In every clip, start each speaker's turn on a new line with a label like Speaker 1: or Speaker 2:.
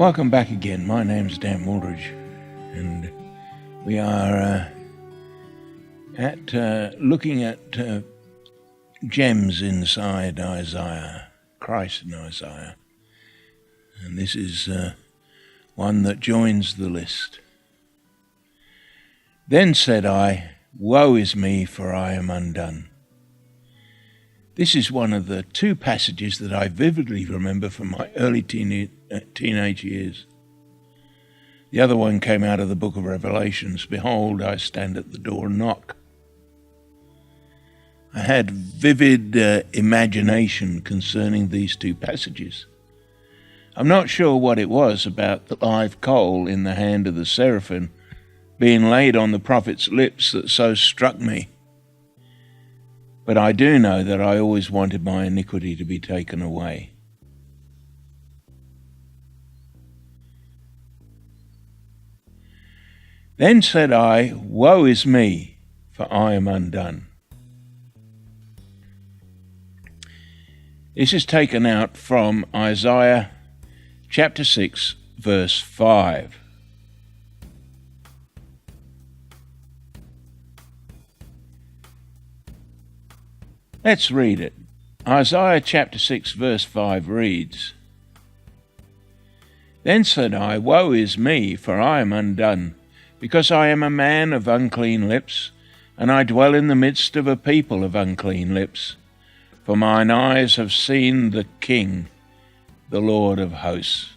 Speaker 1: Welcome back again. My name's Dan Waldridge, and we are looking at gems inside Isaiah, Christ in Isaiah. And this is one that joins the list. Then said I, woe is me, for I am undone. This is one of the two passages that I vividly remember from my early teenage years. The other one came out of the book of Revelations. Behold, I stand at the door and knock. I had vivid imagination concerning these two passages. I'm not sure what it was about the live coal in the hand of the seraphim being laid on the prophet's lips that so struck me. But I do know that I always wanted my iniquity to be taken away. Then said I, woe is me, for I am undone. This is taken out from Isaiah chapter 6, verse 5. Let's read it. Isaiah chapter 6, verse 5 reads, Then said I, woe is me, for I am undone, because I am a man of unclean lips, and I dwell in the midst of a people of unclean lips. For mine eyes have seen the King, the Lord of hosts.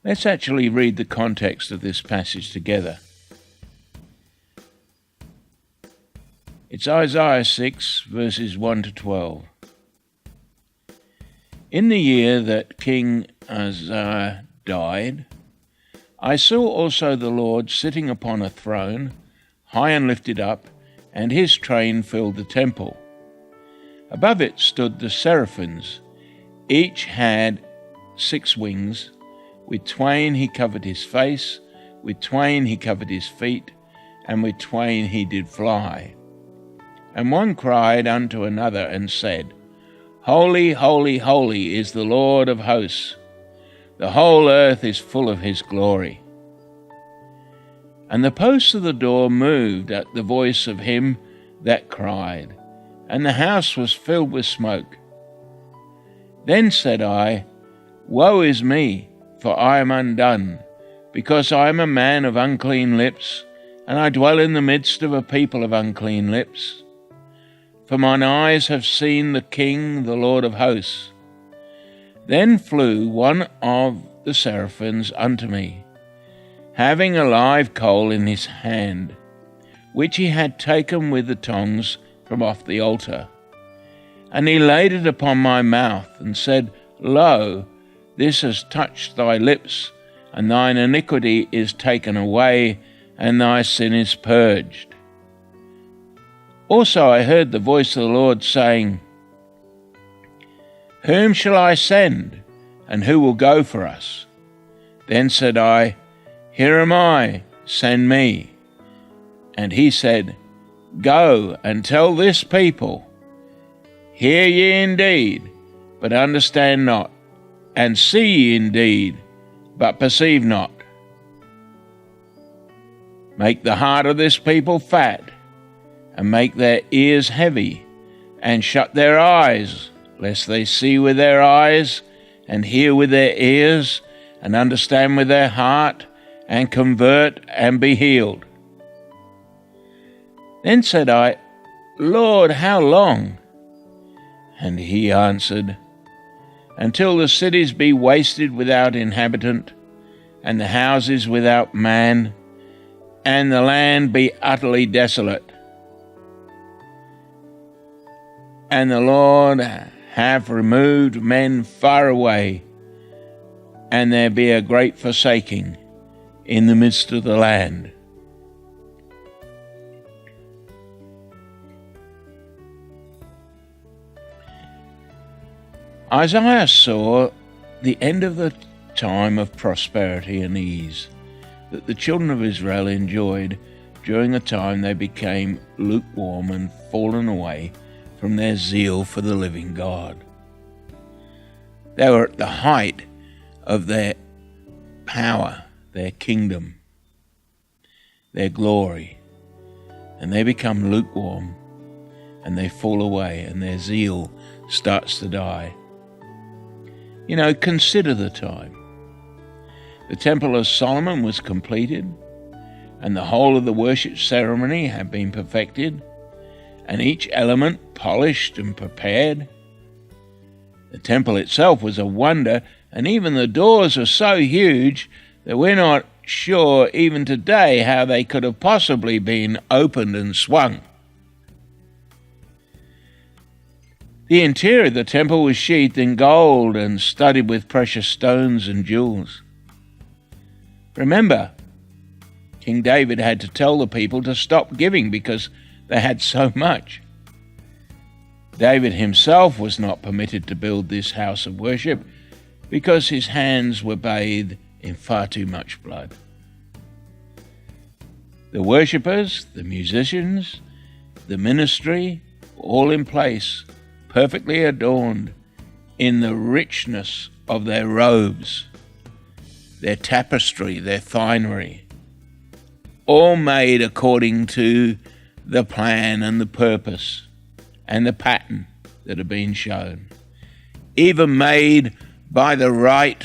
Speaker 1: Let's actually read the context of this passage together. It's Isaiah 6, verses 1 to 12. In the year that King Uzziah died, I saw also the Lord sitting upon a throne, high and lifted up, and his train filled the temple. Above it stood the seraphims. Each had 6 wings. With twain he covered his face, with twain he covered his feet, and with twain he did fly. And one cried unto another and said, Holy, holy, holy is the Lord of hosts. The whole earth is full of his glory. And the posts of the door moved at the voice of him that cried, and the house was filled with smoke. Then said I, woe is me, for I am undone, because I am a man of unclean lips, and I dwell in the midst of a people of unclean lips. For mine eyes have seen the King, the Lord of hosts. Then flew one of the seraphims unto me, having a live coal in his hand, which he had taken with the tongs from off the altar. And he laid it upon my mouth, and said, Lo, this has touched thy lips, and thine iniquity is taken away, and thy sin is purged. Also I heard the voice of the Lord saying, Whom shall I send, and who will go for us? Then said I, Here am I, send me. And he said, Go and tell this people, Hear ye indeed, but understand not, and see ye indeed, but perceive not. Make the heart of this people fat, and make their ears heavy, and shut their eyes, lest they see with their eyes, and hear with their ears, and understand with their heart, and convert and be healed. Then said I, Lord, how long? And he answered, Until the cities be wasted without inhabitant, and the houses without man, and the land be utterly desolate. And the Lord have removed men far away, and there be a great forsaking in the midst of the land. Isaiah saw the end of the time of prosperity and ease that the children of Israel enjoyed during a time they became lukewarm and fallen away from their zeal for the living God. They were at the height of their power, their kingdom, their glory, and they become lukewarm and they fall away and their zeal starts to die. Consider the time. The Temple of Solomon was completed, and the whole of the worship ceremony had been perfected, and each element polished and prepared. The temple itself was a wonder, and even the doors are so huge that we're not sure even today how they could have possibly been opened and swung. The interior of the temple was sheathed in gold and studded with precious stones and jewels. Remember, King David had to tell the people to stop giving because they had so much. David himself was not permitted to build this house of worship because his hands were bathed in far too much blood. The worshippers, the musicians, the ministry, were all in place, perfectly adorned in the richness of their robes, their tapestry, their finery, all made according to the plan and the purpose and the pattern that had been shown, even made by the right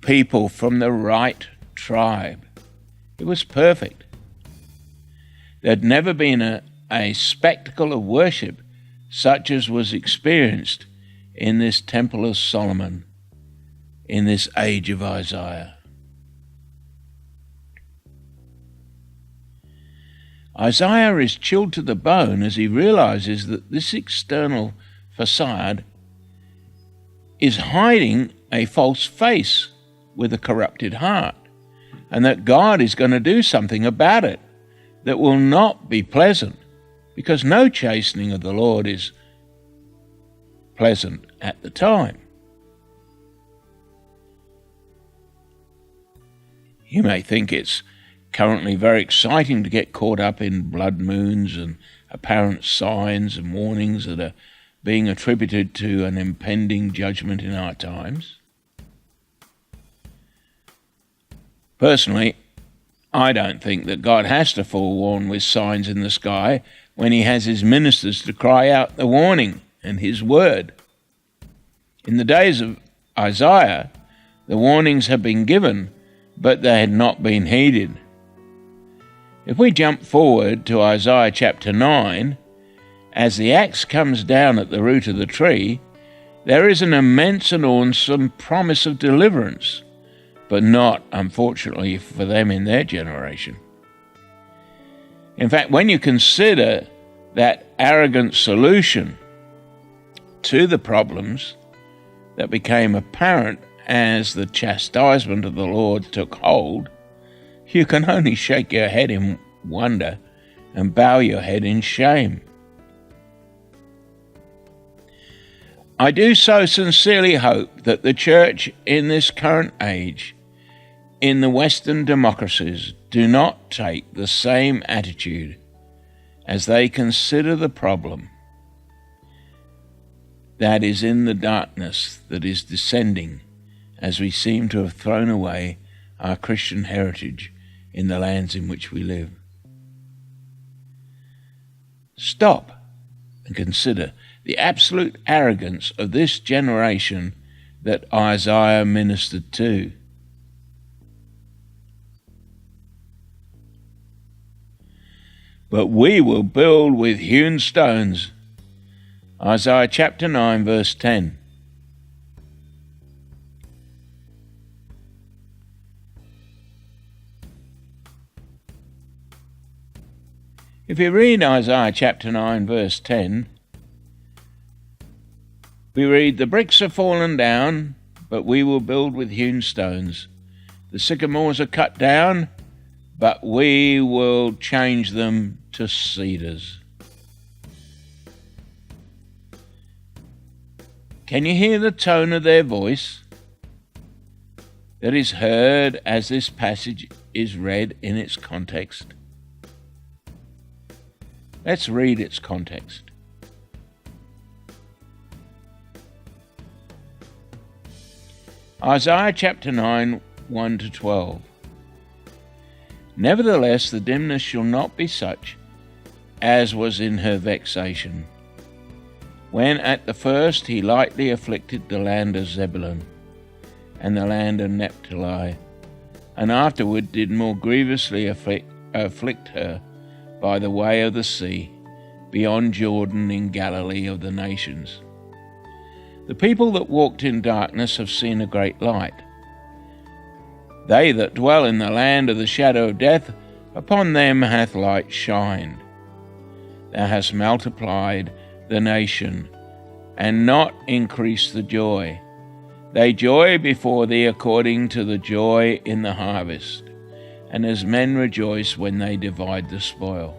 Speaker 1: people from the right tribe. It was perfect. There had never been a spectacle of worship such as was experienced in this Temple of Solomon, in this age of Isaiah. Isaiah is chilled to the bone as he realizes that this external facade is hiding a false face with a corrupted heart, and that God is going to do something about it that will not be pleasant, because no chastening of the Lord is pleasant at the time. You may think it's currently very exciting to get caught up in blood moons and apparent signs and warnings that are being attributed to an impending judgment in our times. Personally, I don't think that God has to forewarn with signs in the sky when he has his ministers to cry out the warning and his word. In the days of Isaiah, the warnings had been given, but they had not been heeded. If we jump forward to Isaiah chapter 9, as the axe comes down at the root of the tree, there is an immense and awesome promise of deliverance, but not, unfortunately, for them in their generation. In fact, when you consider that arrogant solution to the problems that became apparent as the chastisement of the Lord took hold, you can only shake your head in wonder and bow your head in shame. I do so sincerely hope that the church in this current age, in the Western democracies, do not take the same attitude as they consider the problem that is in the darkness that is descending as we seem to have thrown away our Christian heritage in the lands in which we live. Stop and consider the absolute arrogance of this generation that Isaiah ministered to. But we will build with hewn stones. Isaiah chapter 9, verse 10. If you read Isaiah chapter 9, verse 10, we read, "The bricks are fallen down, but we will build with hewn stones. The sycamores are cut down, but we will change them to cedars." Can you hear the tone of their voice that is heard as this passage is read in its context? Let's read its context. Isaiah chapter 9, 1-12. Nevertheless, the dimness shall not be such as was in her vexation, when at the first he lightly afflicted the land of Zebulun and the land of Naphtali, and afterward did more grievously afflict her by the way of the sea, beyond Jordan in Galilee of the nations. The people that walked in darkness have seen a great light. They that dwell in the land of the shadow of death, upon them hath light shined. Thou hast multiplied the nation, and not increased the joy. They joy before thee according to the joy in the harvest, and as men rejoice when they divide the spoil.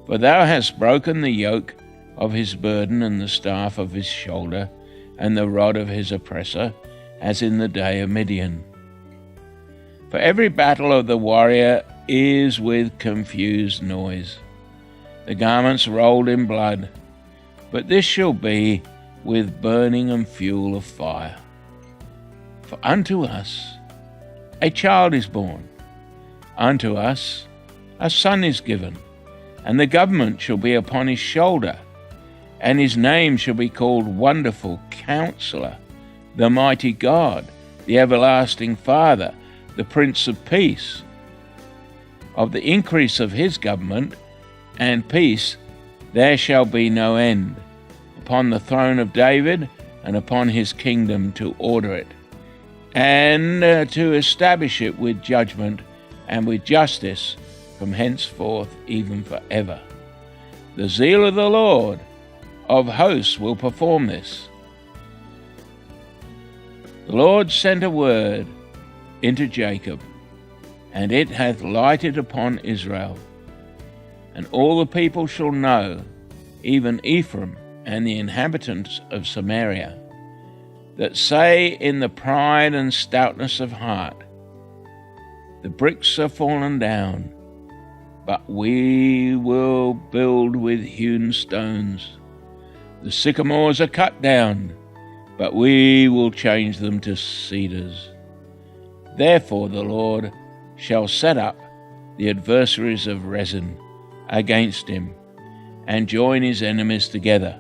Speaker 1: For thou hast broken the yoke of his burden and the staff of his shoulder, and the rod of his oppressor, as in the day of Midian. For every battle of the warrior is with confused noise, the garments rolled in blood, but this shall be with burning and fuel of fire. For unto us a child is born, unto us a son is given, and the government shall be upon his shoulder, and his name shall be called Wonderful Counselor, the Mighty God, the Everlasting Father, the Prince of Peace. Of the increase of his government and peace there shall be no end, upon the throne of David and upon his kingdom, to order it, and to establish it with judgment and with justice from henceforth even forever. The zeal of the Lord of hosts will perform this. The Lord sent a word into Jacob, and it hath lighted upon Israel. And all the people shall know, even Ephraim and the inhabitants of Samaria, that say in the pride and stoutness of heart, the bricks are fallen down, but we will build with hewn stones. The sycamores are cut down, but we will change them to cedars. Therefore the Lord shall set up the adversaries of Rezin against him, and join his enemies together,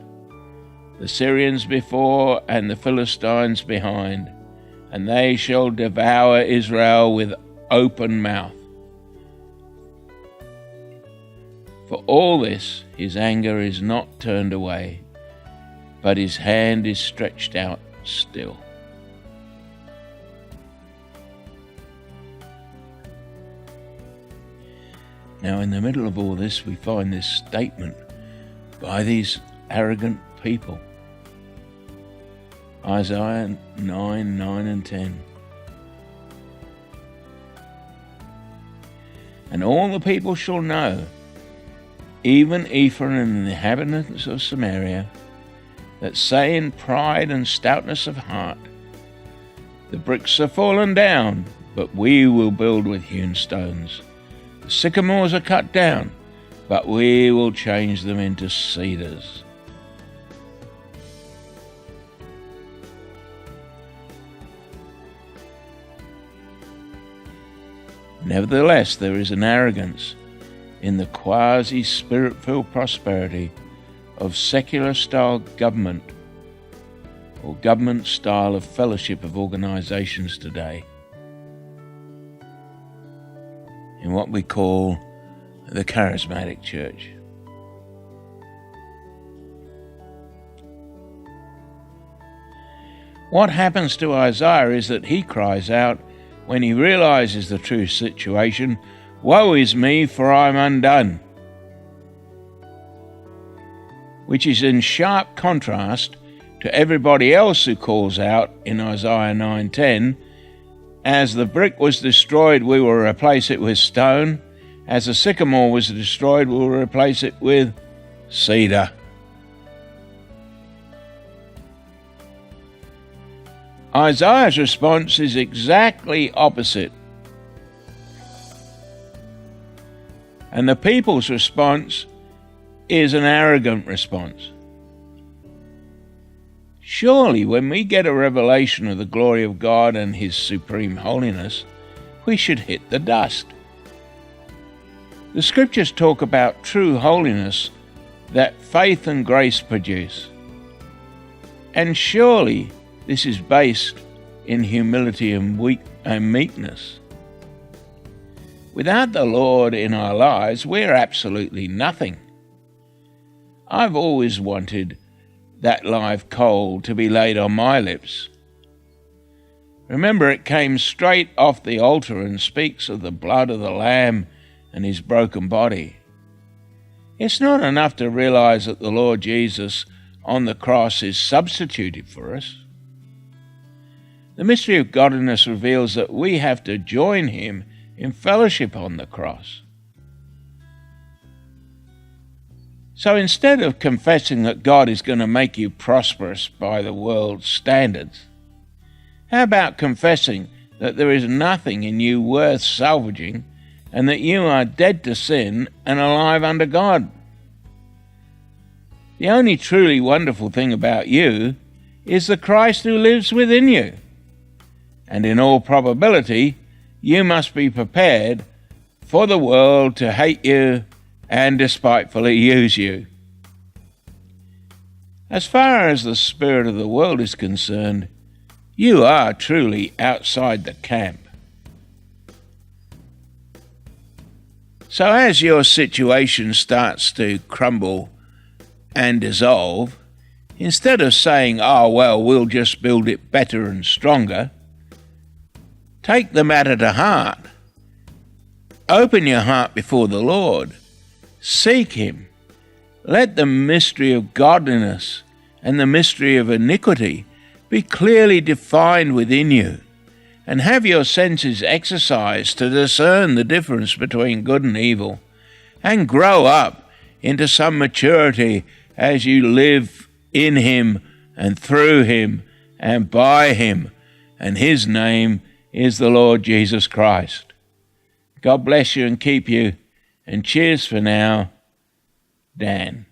Speaker 1: the Syrians before and the Philistines behind, and they shall devour Israel with open mouth. For all this his anger is not turned away, but his hand is stretched out still. Now, in the middle of all this, we find this statement by these arrogant people. Isaiah 9, 9 and 10. And all the people shall know, even Ephraim and the inhabitants of Samaria, that say in pride and stoutness of heart, the bricks are fallen down, but we will build with hewn stones. The sycamores are cut down, but we will change them into cedars. Nevertheless, there is an arrogance in the quasi-spirit-filled prosperity of secular-style government or government style of fellowship of organizations today, in what we call the charismatic church. What happens to Isaiah is that he cries out when he realizes the true situation, "Woe is me, for I'm undone," which is in sharp contrast to everybody else who calls out in Isaiah 9:10, "As the brick was destroyed, we will replace it with stone. As the sycamore was destroyed, we will replace it with cedar." Isaiah's response is exactly opposite. And the people's response is an arrogant response. Surely, when we get a revelation of the glory of God and His supreme holiness, we should hit the dust. The Scriptures talk about true holiness that faith and grace produce. And surely this is based in humility and meekness. Without the Lord in our lives, we're absolutely nothing. I've always wanted that live coal to be laid on my lips. Remember, it came straight off the altar and speaks of the blood of the Lamb and His broken body. It's not enough to realize that the Lord Jesus on the cross is substituted for us. The mystery of godliness reveals that we have to join Him in fellowship on the cross. So instead of confessing that God is going to make you prosperous by the world's standards, how about confessing that there is nothing in you worth salvaging and that you are dead to sin and alive under God? The only truly wonderful thing about you is the Christ who lives within you. And in all probability, you must be prepared for the world to hate you and despitefully use you. As far as the spirit of the world is concerned, you are truly outside the camp. So as your situation starts to crumble and dissolve, instead of saying, "Oh, well, we'll just build it better and stronger," take the matter to heart. Open your heart before the Lord. Seek Him. Let the mystery of godliness and the mystery of iniquity be clearly defined within you, and have your senses exercised to discern the difference between good and evil, and grow up into some maturity as you live in Him and through Him and by Him, and His name is the Lord Jesus Christ. God bless you and keep you, and cheers for now, Dan.